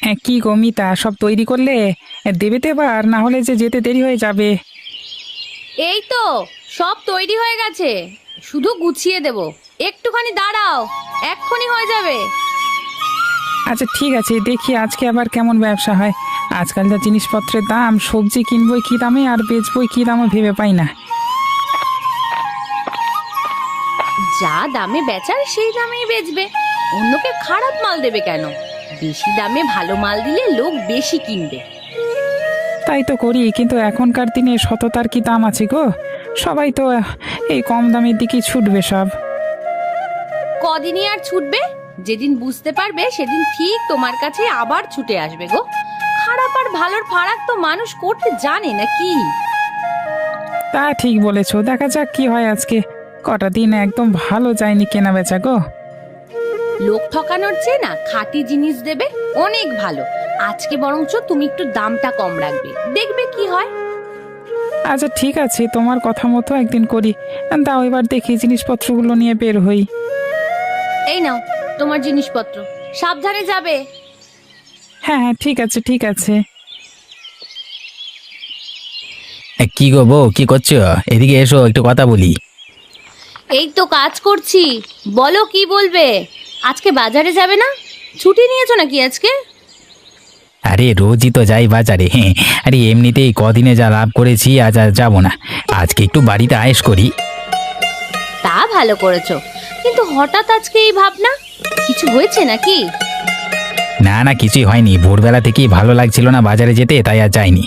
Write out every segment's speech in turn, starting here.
হ্যাঁ, কি গো মিতা, সব তৈরি করলে? দেবে তো এবার, না হলে যে যেতে দেরি হয়ে যাবে। এই তো সব তৈরি হয়ে গেছে, শুধু গুছিয়ে দেব। একটুখানি দাঁড়াও, এক্ষুনি হয়ে যাবে। আচ্ছা ঠিক আছে, দেখি আজকে আবার কেমন ব্যবসা হয়। আজকাল যা জিনিসপত্রের দাম, সবজি কিনবই কি দামে আর বেচবই কি দামে ভেবে পাই না। যা দামে বেচার সেই দামেই বেচবে, অন্যকে খারাপ মাল দেবে কেন? বেশি দামে ভালো মাল দিলে লোক বেশি কিনবে। তাই তো করি, কিন্তু এখনকার দিনে সততার কি দাম আছে গো? সবাই তো এই কম দামের দিকেই ছুটবে সব। কদিনই আর ছুটবে? যেদিন বুঝতে পারবে সেদিন ঠিক তোমার কাছে আবার ছুটে আসবে গো। খারাপ আর ভালোর ফারাক তো মানুষ করতে জানে না কি? তা ঠিক বলেছো, দেখা যাক কি হয় আজকে। কটা দিন একদম ভালো যায়নি কেনা বেচা গো। লোক ঠকানোর চেয়ে না খাঁটি জিনিস দেবে, অনেক ভালো। আজকে বরঞ্চ তুমি একটু দামটা কম রাখবে, দেখবে কি হয়। আচ্ছা ঠিক আছে, তোমার কথা মতো একদিন করি। দাও এবার দেখি জিনিসপত্রগুলো নিয়ে বের হই। এই নাও তোমার জিনিসপত্র, সাবধানে যাবে। হ্যাঁ হ্যাঁ, ঠিক আছে ঠিক আছে। কি গো বউ, কি করছো? এদিকে এসো, একটু কথা বলি। এই তো কাজ করছি, বলো কি বলবে। আজকে বাজারে যাবে না? ছুটি নিয়েছো নাকি আজকে? আরে রোজই তো যাই বাজারে, হ্যাঁ। আরে এমনিতেই কদিনে যা লাভ করেছি, আজ আর যাবো না। আজকে একটু বাড়িতে আয়েশ করি। তা ভালো করেছো, কিন্তু হঠাৎ আজকে এই ভাবনা, কিছু হয়েছে নাকি? না না, কিছুই হয়নি। ভোরবেলা থেকেই ভালো লাগছিল না বাজারে যেতে, তাই আর যাইনি।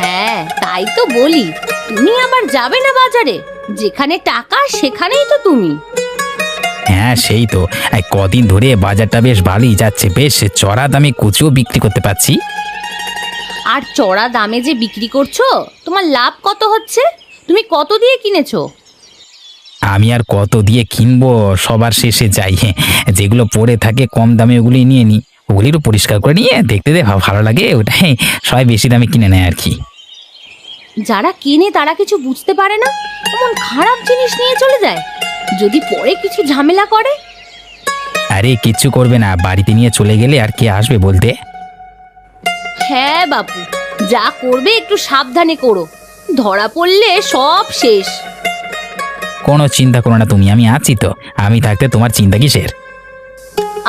হ্যাঁ তাই তো বলি, তুমি আবার যাবে না বাজারে? যেখানে টাকা সেখানেই তো তুমি। হ্যাঁ সেই তো, এই কদিন ধরে বাজারটা বেশ ভালোই যাচ্ছে, বেশ চড়া দামে কচুও বিক্রি করতে পারছি। আর চড়া দামে যে বিক্রি করছো, তোমার লাভ কত হচ্ছে? তুমি কত দিয়ে কিনেছো? আমি আর কত দিয়ে কিনবো, সবার শেষে যাই, হ্যাঁ। যেগুলো পড়ে থাকে কম দামে ওগুলি নিয়ে নিই। ওগুলিরও পরিষ্কার করে নিয়ে দেখতে ভালো লাগে, ওটাই সবাই বেশি দামে কিনে নেয় আর কি। যারা কিনে তারা কিছু বুঝতে পারে না, এমন খারাপ জিনিস নিয়ে চলে যায়। যদি পরে কিছু ঝামেলা করে? আরে কিচ্ছু করবে না, বাড়িতে নিয়ে চলে গেলে আর কে আসবে বলতে। হ্যাঁ বাপু, যা করবে একটু সাবধানে করো, ধরা পড়লে সব শেষ। কোনো চিন্তা করো না তুমি, আমি আছি তো। আমি থাকতে তোমার চিন্তা কিসের?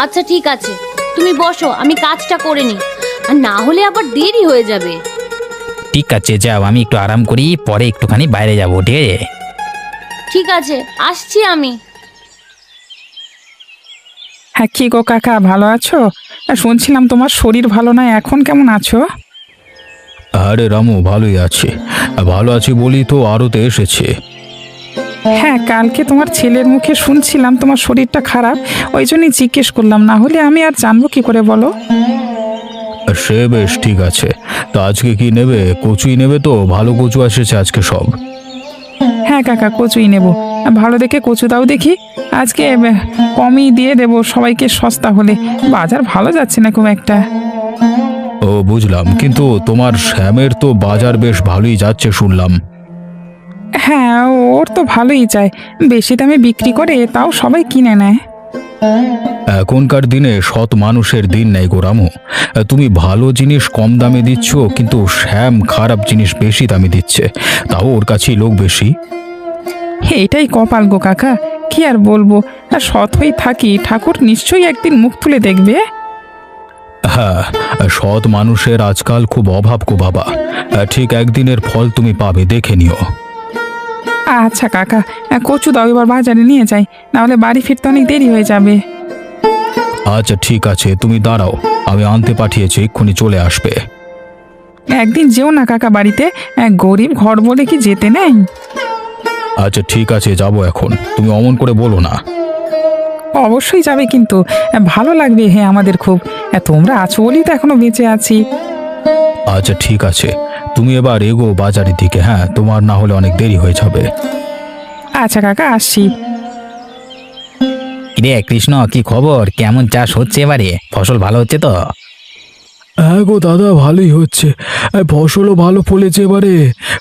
আচ্ছা ঠিক আছে, তুমি বসো, আমি কাজটা করে নিই, আর না হলে আবার দেরি হয়ে যাবে। ঠিক আছে যাও, আমি একটু আরাম করি, পরে একটুখানি বাইরে যাবো, ঠিক আছে? ঠিক আছে, আসছি আমি। হ্যাঁ, কি গো কাকা, ভালো আছো? শুনছিলাম তোমার শরীর ভালো নয়, এখন কেমন আছো? আরে রামু, ভালোই আছে। ভালো আছি বলি তো আরতে এসেছে। হ্যাঁ, কালকে তোমার ছেলের মুখে শুনছিলাম তোমার শরীরটা খারাপ, ওই জন্যই জিজ্ঞেস করলাম, না হলে আমি আর জানবো কি করে বলো। সে বেশ ঠিক আছে। তা আজকে কি নেবে? কচুই নেবে তো? ভালো কচু এসেছে আজকে সব। হ্যাঁ কাকা, কচুই নেব। ভালো দেখে কচু দাও দেখি। আজকে কমই দিয়ে দেবো সবাইকে, সস্তা হলে। বাজার ভালো যাচ্ছে না খুব একটা। ও বুঝলাম, কিন্তু তোমার শ্যামের তো বাজার বেশ ভালোই যাচ্ছে শুনলাম। হ্যাঁ, ওর তো ভালোই চায়, বেশি দামে বিক্রি করে, তাও সবাই কিনে নেয়। এখনকার দিনে সৎ মানুষের দিন নেই গো রামু। তুমি ভালো জিনিস কম দামে দিচ্ছ, কিন্তু শ্যাম খারাপ জিনিস বেশি দামে দিচ্ছে, তাও ওর কাছেই লোক বেশি। এটাই কপাল গো কাকা, কি আর বলবো। সৎ হয়ে থাকি, ঠাকুর নিশ্চয়ই একদিন মুখ তুলে দেখবে। হ্যাঁ, সৎ মানুষের আজকাল খুব অভাব গো বাবা। ঠিক একদিনের ফল তুমি পাবে, দেখে নিও। আচ্ছা কাকা, কচু দাও, এবার বাজারে নিয়ে যাই, নাহলে বাড়ি ফিরতে অনেক দেরি হয়ে যাবে। আচ্ছা ঠিক আছে, তুমি দাঁড়াও, আমি আনতে পাঠিয়েছি, এক্ষুনি চলে আসবে। একদিন যেও না কাকা বাড়িতে, গরিব ঘর বলে কি যেতে নেই? আচ্ছা ঠিক আছে, যাবো এখন, তুমি অমন করে বলো না। অবশ্যই যাবে, কিন্তু ভালো লাগবে, হ্যাঁ আমাদের খুব। তোমরা আছো বলেই তো এখনো বেঁচে আছি। আচ্ছা ঠিক আছে, তুমি এবার এগো বাজারের দিকে, হ্যাঁ, তোমার না হলে অনেক দেরি হয়ে যাবে। আচ্ছা কাকা, আসছি। রে কৃষ্ণ, কি খবর? কেমন চাষ হচ্ছে এবারে? ফসল ভালো হচ্ছে তো? হ্যাঁ গো দাদা, ভালোই হচ্ছে। ফসলও ভালো ফলেছে এবারে,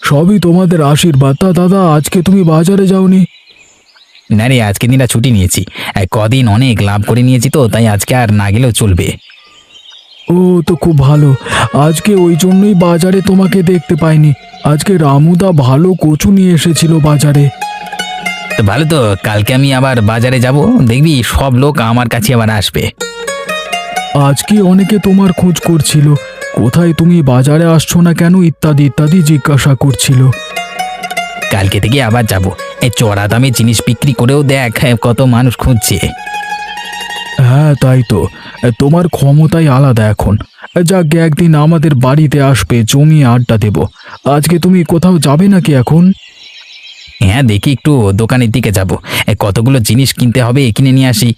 সবই তোমাদের আশীর্বাদ। তা দাদা, আজকে তুমি বাজারে যাওনি? না রে, আজকে দিনটা ছুটি নিয়েছি। কদিন অনেক লাভ করে নিয়েছি তো, তাই আজকে আর না গেলেও চলবে। ও তো খুব ভালো। আজকে ওই জন্যই বাজারে তোমাকে দেখতে পাইনি। আজকে রামুদা ভালো কচু নিয়ে এসেছিল বাজারে। তো ভালো তো, কালকে আমি আবার বাজারে যাব, দেখবি সব লোক আমার কাছে আবার আসবে। আজকে অনেকে তোমার খোঁজ করছিল, কোথায় তুমি বাজারে আসছো না কেন ইত্যাদি ইত্যাদি জিজ্ঞাসা করছিল। কালকে থেকে আবার যাব। এই চড়া দামে জিনিস বিক্রি করেও দেখ কত মানুষ খুঁজছে। হ্যাঁ তাই তো, তোমার ক্ষমতাই আলাদা এখন। যাক, একদিন আমাদের বাড়িতে আসবে, জমিয়ে আড্ডা দেব। আজকে তুমি কোথাও যাবে নাকি এখন? হ্যাঁ দেখি একটু দোকানের দিকে যাব, কতগুলো জিনিস কিনতে হবে, কিনে নিয়ে আসি।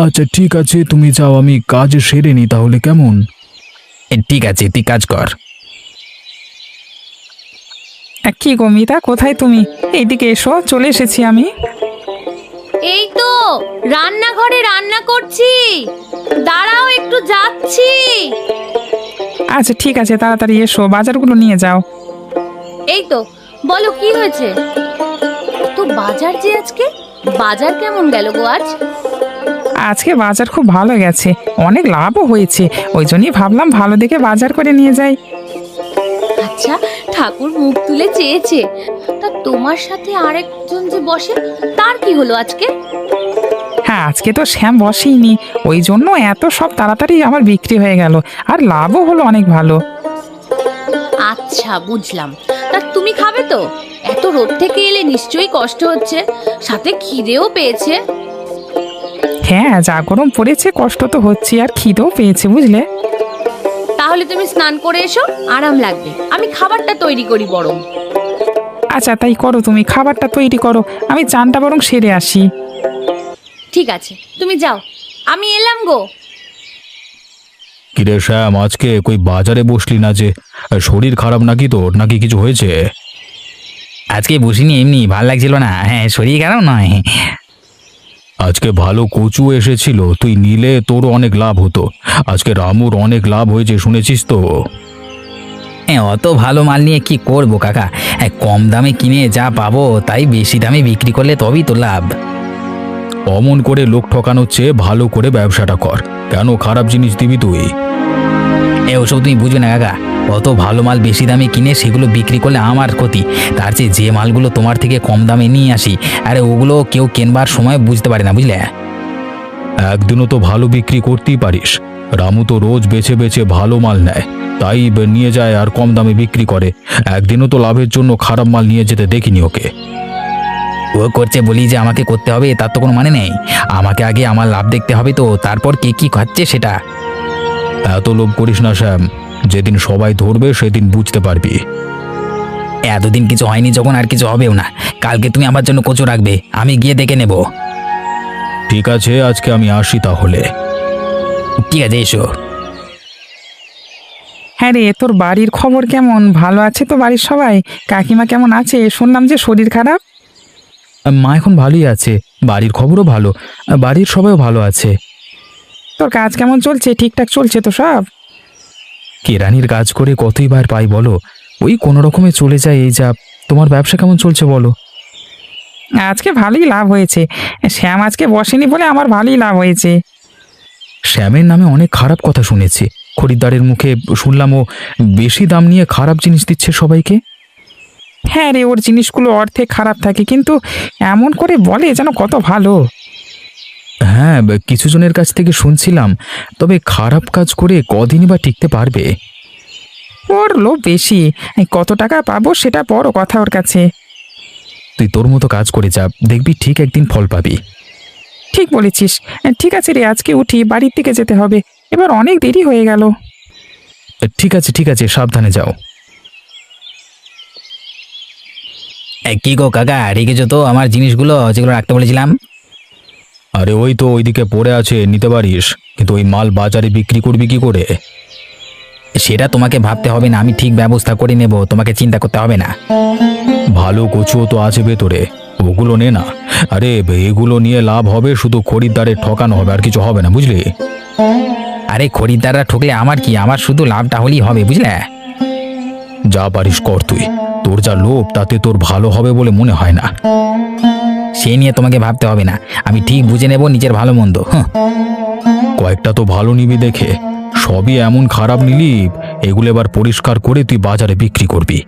আচ্ছা ঠিক আছে, তুমি যাও, আমি কাজ সেরে নি তাহলে, কেমন? ঠিক আছে, তুই কাজ কর। কি গো মিতা, কোথায় তুমি? এইদিকে এসো, চলে এসেছি আমি। এই তো রান্নাঘরে রান্না করছি, দাঁড়াও একটু যাচ্ছি। আচ্ছা ঠিক আছে, তাড়াতাড়ি এসো, বাজারগুলো নিয়ে যাও। এই তো, বলো কি হয়েছে? তো বাজার যে আজকে, বাজার কেমন গেল গো আজ? আজকে বাজার খুব ভালো গেছে, অনেক লাভও হয়েছে। ওই জন্যই ভাবলাম ভালো দেখে বাজার করে নিয়ে যাই। আচ্ছা, ঠাকুর মুখ তুলে চেয়েছে। তা তোমার সাথে আরেকজন যে বসে, তার কি হলো আজকে? হ্যাঁ, আজকে তো শ্যাম বসেইনি, ওই জন্য এত সব তাড়াতাড়ি আমার বিক্রি হয়ে গেল, আর লাভও হলো অনেক ভালো। আচ্ছা বুঝলাম। তা তুমি খাবে তো? এত রোদ থেকে এলে নিশ্চয়ই কষ্ট হচ্ছে, সাথে খিদেও পেয়েছে। হ্যাঁ, যা গরম পড়েছে, কষ্ট তো হচ্ছে, আর খিদেও পেয়েছে, বুঝলে। তাহলে তুমি স্নান করে এসো, আরাম লাগবে। আমি খাবারটা তৈরি করি বরং। আচ্ছা তাই করো, তুমি খাবারটা তৈরি করো, আমি চানটা বরং সেরে আসি। ঠিক আছে, তুমি যাও, আমি এলাম গো। কিরে শ্যাম, আজকে কই বাজারে বসলি না যে? শরীর খারাপ নাকি তোর, নাকি কিছু হয়েছে? আজকে বসিনি, এমনি ভাল লাগছিল না। হ্যাঁ, শরীর খারাপ নয়। আজকে ভালো কচু এসেছিল, তুই নিলে তোরও অনেক লাভ হতো। আজকে রামুর অনেক লাভ হয়েছে, শুনেছিস তো? হ্যাঁ, অত ভালো মাল নিয়ে কি করবো কাকা? কম দামে কিনে যা পাবো তাই বেশি দামে বিক্রি করলে তবেই তো লাভ। অমন করে লোক ঠকানোর চেয়ে ভালো করে ব্যবসাটা কর। কেন খারাপ জিনিস দিবি তুই? ওসব তুমি বুঝবে না কাকা। অত ভালো মাল বেশি দামে কিনে সেগুলো বিক্রি করলে আমার ক্ষতি। তার চেয়ে যে মালগুলো তোমার থেকে কম দামে নিয়ে আসি, আরে ওগুলো কেউ কেনবার সময় বুঝতে পারে না, বুঝলে। একদিনও তো ভালো বিক্রি করতেই পারিস। রামু তো রোজ বেছে বেছে ভালো মাল নেয়, তাই নিয়ে যায় আর কম দামে বিক্রি করে। একদিনও তো লাভের জন্য খারাপ মাল নিয়ে যেতে দেখিনি ওকে। ও করছে বলি যে আমাকে করতে হবে, তার তো কোনো মানে নেই। আমাকে আগে আমার লাভ দেখতে হবে, তো তারপর কে কি খাচ্ছে সেটা। এত লোভ করিস না শ্যাম, যেদিন সবাই ধরবে সেদিন বুঝতে পারবি। এতদিন কিছু হয়নি যখন, আর কিছু হবেও না। কালকে তুমি আমার জন্য কচু রাখবে, আমি গিয়ে দেখে নেব। ঠিক আছে, আজকে আমি আসি তাহলে। ঠিক আছে, এসো। হ্যাঁ রে, তোর বাড়ির খবর কেমন? ভালো আছে তো বাড়ির সবাই? কাকিমা কেমন আছে? শুনলাম যে শরীর খারাপ। মা এখন ভালোই আছে, বাড়ির খবরও ভালো, বাড়ির সবাইও ভালো আছে। তোর কাজ কেমন চলছে? ঠিকঠাক চলছে তো সব? কেরানির কাজ করে কতই বার পাই বলো, ওই কোনো রকমে চলে যায়, এই যা। তোমার ব্যবসা কেমন চলছে বলো? আজকে ভালোই লাভ হয়েছে, শ্যাম আজকে বসেনি বলে আমার ভালোই লাভ হয়েছে। শ্যামের নামে অনেক খারাপ কথা শুনেছি, খরিদ্দারের মুখে শুনলাম ও বেশি দাম নিয়ে খারাপ জিনিস দিচ্ছে সবাইকে। হ্যাঁ রে, ওর জিনিসগুলো অর্ধেক খারাপ থাকে, কিন্তু এমন করে বলে যেন কত ভালো। হ্যাঁ, কিছু জনের কাছ থেকে শুনছিলাম, তবে খারাপ কাজ করে কদিনই বা টিকতে পারবে? ওর লোভ বেশি, কত টাকা পাবো সেটা বড় কথা ওর কাছে। তুই তোর মতো কাজ করে যা, দেখবি ঠিক একদিন ফল পাবি। ঠিক বলেছিস। ঠিক আছে রে, আজকে উঠি, বাড়ির দিকে যেতে হবে, এবার অনেক দেরি হয়ে গেল। ঠিক আছে ঠিক আছে, সাবধানে যাও। কি গো কাকা, রেখেছো তো আমার জিনিসগুলো যেগুলো রাখতে বলেছিলাম? আরে ওই তো ওইদিকে পড়ে আছে, নিতে পারিস, কিন্তু ওই মাল বাজারে বিক্রি করবি কি করে? সেটা তোমাকে ভাবতে হবে না, আমি ঠিক ব্যবস্থা করে নেব, তোমাকে চিন্তা করতে হবে না। ভালো কচুও তো আছে ভেতরে, ওগুলো নে না। আরে এগুলো নিয়ে লাভ হবে, শুধু খরিদ্দারের ঠকানো হবে, আর কিছু হবে না, বুঝলি? আরে খরিদ্দাররা ঠকলে আমার কি, আমার শুধু লাভটা হলেই হবে, বুঝলে। যা পারিস কর তুই, তোর যা লোভ তাতে তোর ভালো হবে বলে মনে হয় না। সে নিয়ে তোমাকে ভাবতে হবে না, আমি ঠিক বুঝে নেব নিজের ভালো মন্দ। কয়েকটা তো ভালো নিবি দেখে, সবই এমন খারাপ নিলি, এগুলো এবার পরিষ্কার করে তুই বাজারে বিক্রি করবি।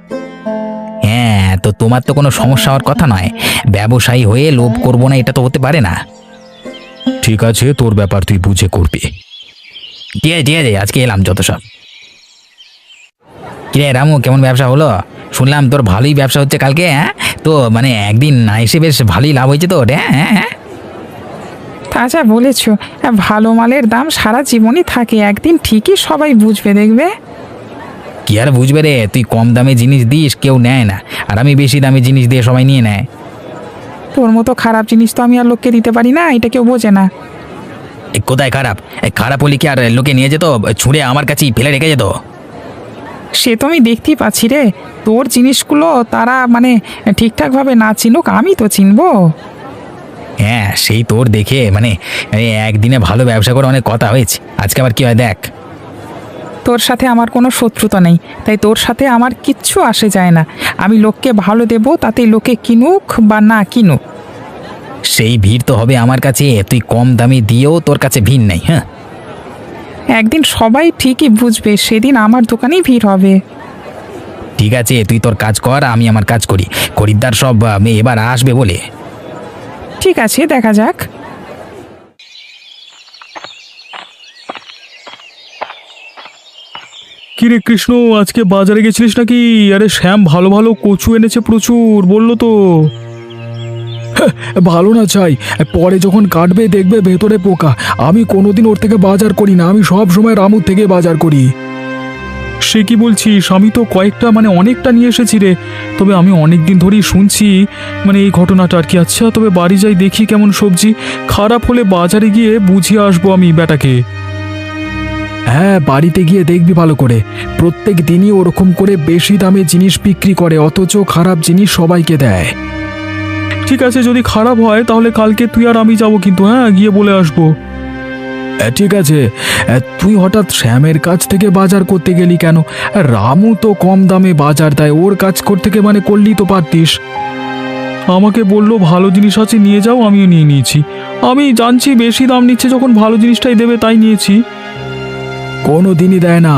হ্যাঁ, তো তোমার তো কোনো সমস্যা হওয়ার কথা নয়। ব্যবসায়ী হয়ে লোভ করবো না, এটা তো হতে পারে না। ঠিক আছে, তোর ব্যাপার তুই বুঝে করবি। ঠিক আছে ঠিক আছে, আজকে এলাম যত সব। কিরে রামু, কেমন ব্যবসা হলো? শুনলাম তোর ভালোই ব্যবসা হচ্ছে কালকে। হ্যাঁ, তো মানে একদিন না এসে বেশ ভালোই লাভ হয়েছে তোর। হ্যাঁ হ্যাঁ হ্যাঁ। তা যা বলেছ, ভালো মালের দাম সারা জীবনই থাকে, একদিন ঠিকই সবাই বুঝবে দেখবে। কি আর বুঝবে রে, তুই কম দামে জিনিস দিস কেউ নেয় না, আর আমি বেশি দামে জিনিস দিয়ে সবাই নিয়ে নেয়। তোর মতো খারাপ জিনিস তো আমি আর লোককে দিতে পারি না, এটা কেউ বোঝে না। এ কোথায় খারাপ? খারাপ হলে কি আর লোকে নিয়ে যেত? ছুঁড়ে আমার কাছেই ফেলে রেখে যেত। সে তো আমি দেখতেই পাচ্ছি রে, তোর জিনিসগুলো তারা মানে ঠিকঠাকভাবে না চিনুক, আমি তো চিনবো। হ্যাঁ, সেই তোর দেখে মানে একদিনে ভালো ব্যবসা করে অনেক কথা হয়েছে, আজকে আবার কি হয় দেখ। তোর সাথে আমার কোনো শত্রুতা নেই, তাই তোর সাথে আমার কিচ্ছু আসে যায় না। আমি লোককে ভালো দেবো, তাতে লোকে কিনুক বা না কিনুক। সেই ভিড় তো হবে আমার কাছে, তুই কম দামে দিয়েও তোর কাছে ভিড় নেই। হ্যাঁ, একদিন সবাই ঠিকই বুঝবে, সেদিন আমার দোকানেই ভিড় হবে। ঠিক আছে, তুই তোর কাজ কর, আমি আমার কাজ করি। খরিদ্দার সব এবার আসবে বলে। ঠিক আছে, দেখা যাক। কিরে কৃষ্ণ, আজকে বাজারে গেছিলিস নাকি? আরে শ্যাম ভালো ভালো কচু এনেছে প্রচুর, বললো তো। ভালো না চাই, পরে যখন কাটবে দেখবে ভেতরে পোকা। আমি কোনোদিন ওর থেকে বাজার করি না, আমি সব সময় রামুর থেকে বাজার করি। সে কি বলছিস? আমি তো কয়েকটা মানে অনেকটা নিয়ে এসেছি রে। তবে আমি অনেক দিন ধরেই শুনছি মানে এই ঘটনাটা আর কি। আচ্ছা, তবে বাড়ি যাই দেখি কেমন সবজি। খারাপ হলে বাজারে গিয়ে বুঝিয়ে আসবো আমি বেটাকে। হ্যাঁ, বাড়িতে গিয়ে দেখবি ভালো করে। প্রত্যেক দিনই ওরকম করে বেশি দামে জিনিস বিক্রি করে, অথচ খারাপ জিনিস সবাইকে দেয়। ঠিক আছে, যদি খারাপ হয় তাহলে কালকে তুই আর আমি যাব, কিন্তু হ্যাঁ গিয়ে বলে আসবো। ঠিক আছে, তুই হঠাৎ শ্যামের কাছ থেকে বাজার করতে গেলি কেন? রামু তো কম দামে বাজার দেয়, ওর কাজ করতে মানে করলি তো পারতিস। আমাকে বললো ভালো জিনিস আছে নিয়ে যাও, আমিও নিয়ে নিয়েছি। আমি জানছি বেশি দাম নিচ্ছে, যখন ভালো জিনিসটাই দেবে তাই নিয়েছি। কোনো দিনই দেয় না,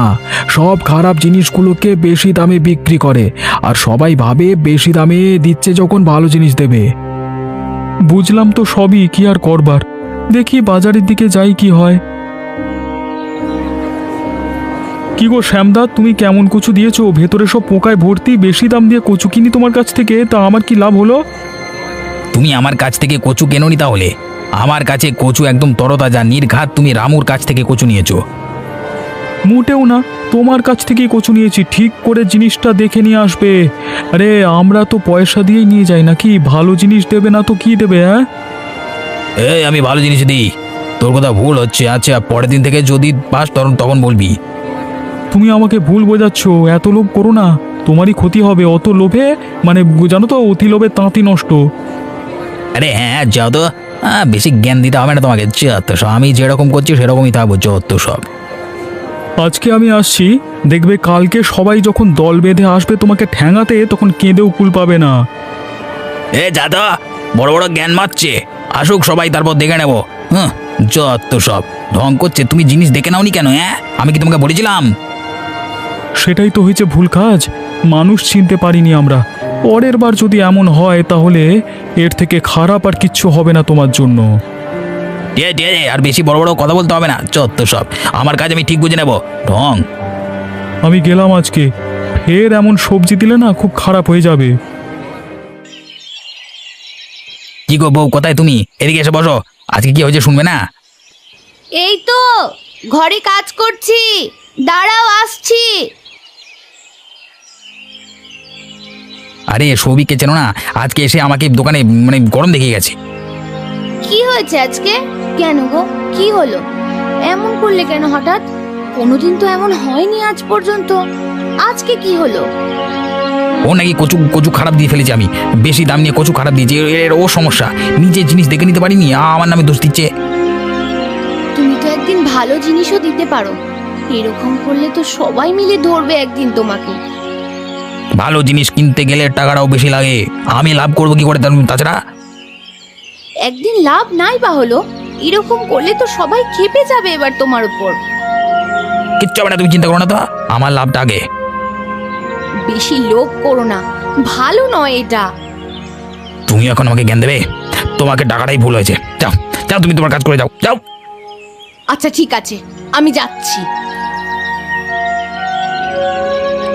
সব খারাপ জিনিসগুলোকে বেশি দামে বিক্রি করে, আর সবাই ভাবে বেশি দামে দিচ্ছে যখন ভালো জিনিস দেবে। বুঝলাম তো সবই, কি আর করবার। দেখি বাজারের দিকে যাই কি হয়। কি গো শ্যামদা, তুমি কেমন কচু দিয়েছো? ভেতরে সব পোকায় ভর্তি, বেশি দাম দিয়ে কচু কিনি তোমার কাছ থেকে, তা আমার কি লাভ হলো? তুমি আমার কাছ থেকে কচু কেননি তাহলে? আমার কাছে কচু একদম তরতাজা নির্ঘাত, তুমি রামুর কাছ থেকে কচু নিয়েছো। মোটেও না, তোমার কাছ থেকেই কচু নিয়েছি। ঠিক করে জিনিসটা দেখে নিয়ে আসবে। আরে আমরা তো পয়সা দিয়েই নিয়ে যাই নাকি, ভালো জিনিস দেবে না তো কি দেবে? হ্যাঁ, এই আমি ভালো জিনিস দিই, তোর কথা ভুল হচ্ছে। আচ্ছা, পরের দিন থেকে যদি পাস তখন বলবি। তুমি আমাকে ভুল বোঝাচ্ছ, এত লোভ করো না, তোমারই ক্ষতি হবে। অত লোভে মানে জানো তো, অতি লোভে তাঁতি নষ্ট। আরে হ্যাঁ, যাও তো, বেশি জ্ঞান দিতে হবে না তোমাকে। যত সব, আমি যেরকম করছি সেরকমই থাকবো, যত সব। আজকে আমি আসছি, দেখবে কালকে সবাই যখন দল বেঁধে আসবে তোমাকে ঠ্যাঙাতে, তখন কেঁদেও কুল পাবে না। এ যাদা, বড় বড় জ্ঞান মারছে, আসুক সবাই তারপর দেখে নেবো। হ্যাঁ, যত সব ঢং করছে। তুমি জিনিস দেখে নাওনি কেন? হ্যাঁ, আমি কি তোমাকে বলেছিলাম? সেটাই তো হয়েছে ভুল কাজ, মানুষ চিনতে পারিনি আমরা। পরের বার যদি এমন হয় তাহলে এর থেকে খারাপ আর কিচ্ছু হবে না তোমার জন্য। আর বেশি বড় বড় কথা বলতে হবে না, যত সব। আমার কাজ আমি ঠিক বুঝে নেবো, ঢং। আমি গেলাম আজকে, ফের এমন সবজি দিলে না খুব খারাপ হয়ে যাবে। কি গো বউ, কোথায় তুমি? এদিকে এসে বসো, আজকে কি হয়েছে শুনবে না? এই তো ঘরে কাজ করছি, দাঁড়াও আসছি। আরে সৌভিককে চেনো না? আজকে এসে আমাকে দোকানে মানে গরম দেখিয়ে গেছে। কি হয়েছে আজকে? কেন গো, কি হলো? এমন করলে কেন হঠাৎ? কোনোদিন তো এমন হয়নি আজ পর্যন্ত, আজকে কি হলো? ও নাকি কচু কচু খারাপ দিয়ে ফেলেছে, আমি বেশি দাম নিয়ে কচু খারাপ দিয়েছি, এর ও সমস্যা। নিজে জিনিস দেখে নিতে পারিনি, আমার নামে দোষ দিচ্ছে। তুমি তো একদিন ভালো জিনিসও দিতে পারো, এরকম করলে তো সবাই মিলে ধরবে একদিন তোমাকে। ভালো জিনিস কিনতে গেলে টাকাটাও বেশি লাগে, আমি লাভ করবো কি করে? তাছাড়া একদিন লাভ নাই বা হলো, এরকম করলে তো সবাই খেপে যাবে এবার তোমার উপর। কিচ্ছু হবে না, তুমি চিন্তা করো না তো, আমার লাভটা আগে। বেশি লোভ করো না, ভালো নয় এটা। তুমি এখন আমাকে জ্ঞান দেবে? তোমাকে ডাকাটাই ভুল হয়েছে। যাও যাও, তুমি তোমার কাজ করে যাও, যাও। আচ্ছা ঠিক আছে, আমি যাচ্ছি।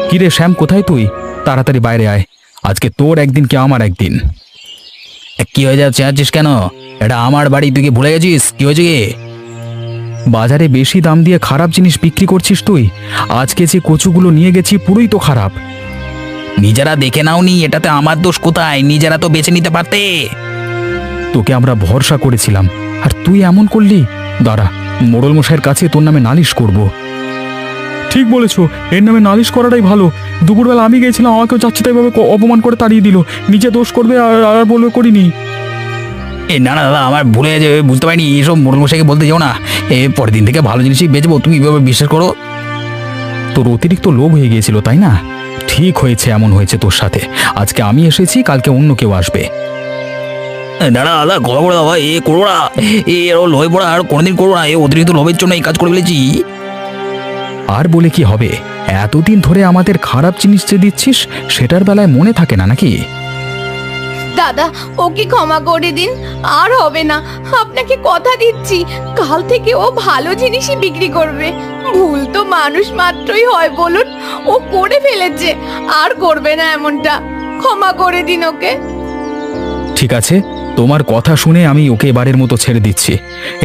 কিরে শ্যাম, কোথায় তুই? তাড়াতাড়ি বাইরে আয়, আজকে তোর একদিন কি আমার একদিন। কি হয়ে যাচ্ছে, আছিস কেন? এটা আমার বাড়ি, তুই কি ভুলে গেছিস? কি হয়েছে কি? বাজারে বেশি দাম দিয়ে খারাপ জিনিস বিক্রি করছিস তুই। আজকে যে কচুগুলো নিয়ে গেছি পুরোই তো খারাপ। নিজেরা দেখে নাওনি, এটাতে আমার দোষ কোথায়? নিজেরা তো বেছে নিতে পারতে। তোকে আমরা ভরসা করেছিলাম আর তুই এমন করলি। দাঁড়া, মোড়ল মশাইয়ের কাছে তোর নামে নালিশ করব। ঠিক বলেছ, এর নামে নালিশ করাটাই ভালো। দুপুরবেলা আমি গেছিলাম, আমাকেও যাচ্ছে তাই ভাবে অপমান করে তাড়িয়ে দিল। নিজে দোষ করবে আর বলবে করিনি। এ না না দাদা, আমার ভুলে গেছে, বুঝতে পারিনি। এসব মোড়ল মশাইকে বলতে যাও না। পরের দিন থেকে ভালো জিনিসই বেচবো, তুমি এভাবে বিশ্বাস করো। তোর অতিরিক্ত লোভ হয়ে গিয়েছিল তাই না? ঠিক হয়েছে, এমন হয়েছে তোর সাথে। আজকে আমি এসেছি, কালকে অন্য কেউ আসবে। দাদা দাদা, কথা করে দাদা, করবো না। এরও লোভে পড়া আর কোনোদিন করবো না। অতিরিক্ত লোভের জন্য এই কাজ করে ফেলেছি। আর বলে কি হবে? এতদিন ধরে আমাদের খারাপ জিনিস যে দিচ্ছিস সেটার বেলায় মনে থাকে না নাকি? দাদা, ওকে ক্ষমা করে দিন, আর হবে না। আপনাকে কথা দিচ্ছি, কাল থেকে ও ভালো জিনিসই বিক্রি করবে। ভুল তো মানুষ মাত্রই হয় বলুন, ও করে ফেলেছে, আর করবে না এমনটা। ক্ষমা করে দিন ওকে। ঠিক আছে, তোমার কথা শুনে আমি ওকে এবারের মতো ছেড়ে দিচ্ছি।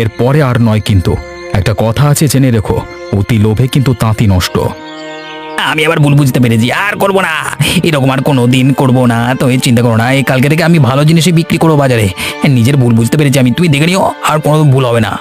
এরপরে আর নয় কিন্তু। একটা কথা আছে, জেনে রেখো, অতি লোভে কিন্তু তাঁতি নষ্ট। আমি আবার ভুল বুঝতে পেরেছি, আর করবো না। এরকম আর কোনো দিন করবো না। তুমি চিন্তা করো না, এই কালকে থেকে আমি ভালো জিনিসই বিক্রি করবো বাজারে। নিজের ভুল বুঝতে পেরেছি আমি, তুমি দেখে নিও, আর কোনো ভুল হবে না।